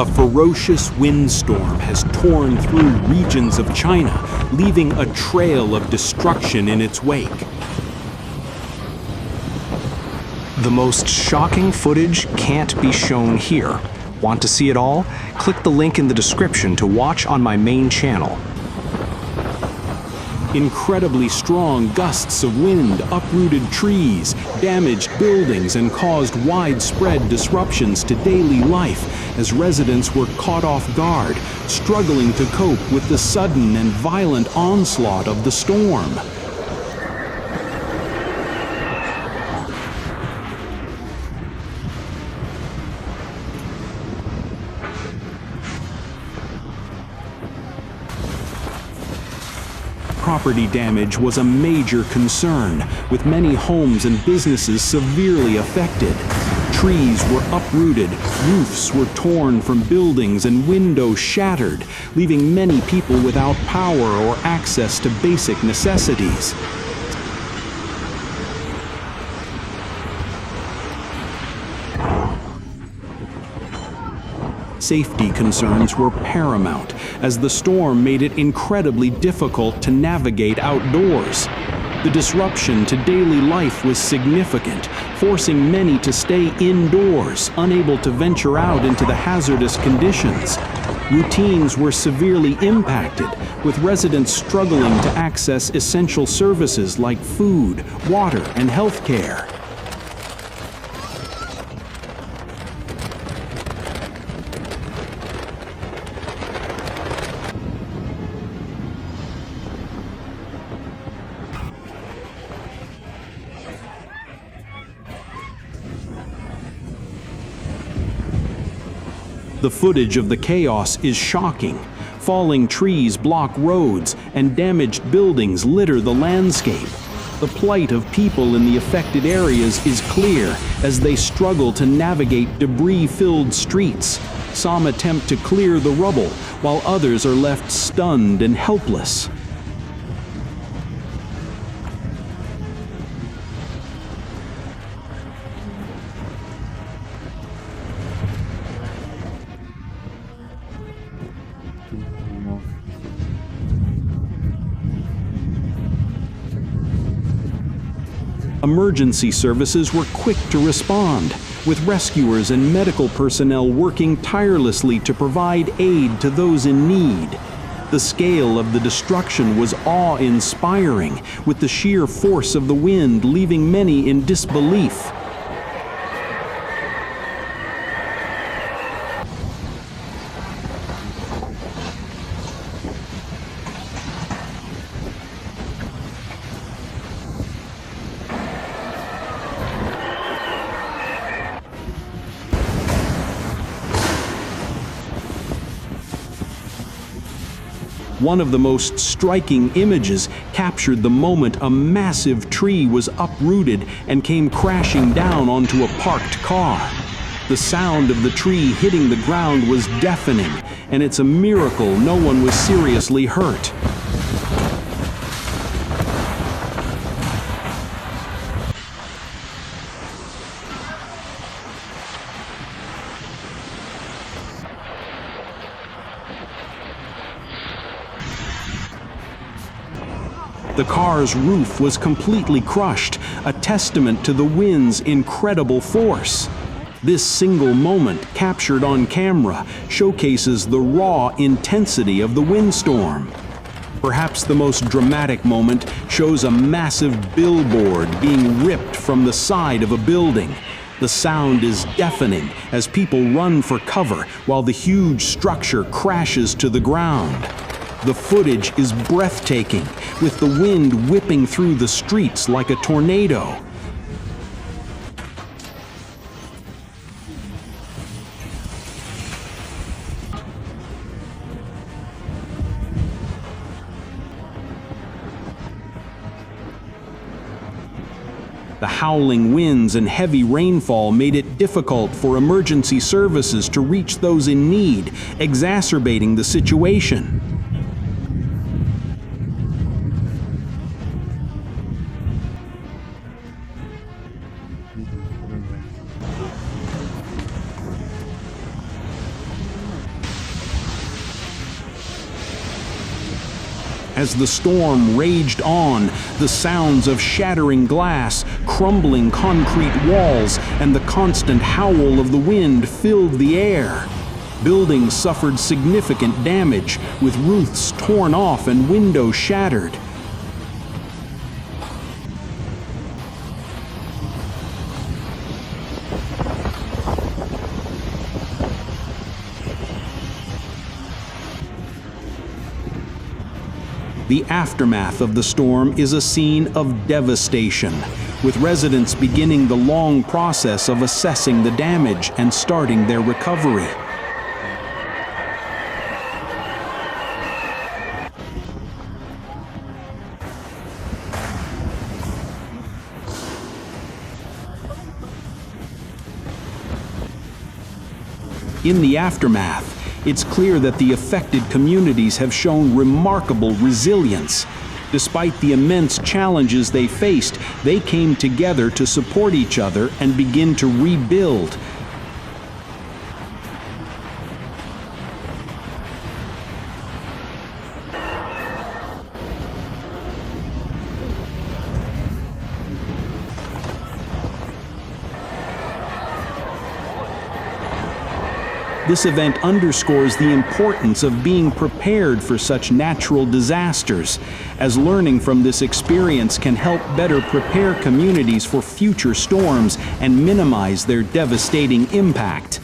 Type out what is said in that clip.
A ferocious windstorm has torn through regions of China, leaving a trail of destruction in its wake. The most shocking footage can't be shown here. Want to see it all? Click the link in the description to watch on my main channel. Incredibly strong gusts of wind uprooted trees, damaged buildings, and caused widespread disruptions to daily life as residents were caught off guard, struggling to cope with the sudden and violent onslaught of the storm. Property damage was a major concern, with many homes and businesses severely affected. Trees were uprooted, roofs were torn from buildings, and windows shattered, leaving many people without power or access to basic necessities. Safety concerns were paramount, as the storm made it incredibly difficult to navigate outdoors. The disruption to daily life was significant, forcing many to stay indoors, unable to venture out into the hazardous conditions. Routines were severely impacted, with residents struggling to access essential services like food, water, and health care. The footage of the chaos is shocking. Falling trees block roads, and damaged buildings litter the landscape. The plight of people in the affected areas is clear as they struggle to navigate debris-filled streets. Some attempt to clear the rubble, while others are left stunned and helpless. Emergency services were quick to respond, with rescuers and medical personnel working tirelessly to provide aid to those in need. The scale of the destruction was awe-inspiring, with the sheer force of the wind leaving many in disbelief. One of the most striking images captured the moment a massive tree was uprooted and came crashing down onto a parked car. The sound of the tree hitting the ground was deafening, and it's a miracle no one was seriously hurt. The car's roof was completely crushed, a testament to the wind's incredible force. This single moment, captured on camera, showcases the raw intensity of the windstorm. Perhaps the most dramatic moment shows a massive billboard being ripped from the side of a building. The sound is deafening as people run for cover while the huge structure crashes to the ground. The footage is breathtaking, with the wind whipping through the streets like a tornado. The howling winds and heavy rainfall made it difficult for emergency services to reach those in need, exacerbating the situation. As the storm raged on, the sounds of shattering glass, crumbling concrete walls, and the constant howl of the wind filled the air. Buildings suffered significant damage, with roofs torn off and windows shattered. The aftermath of the storm is a scene of devastation, with residents beginning the long process of assessing the damage and starting their recovery. In the aftermath, it's clear that the affected communities have shown remarkable resilience. Despite the immense challenges they faced, they came together to support each other and begin to rebuild. This event underscores the importance of being prepared for such natural disasters, as learning from this experience can help better prepare communities for future storms and minimize their devastating impact.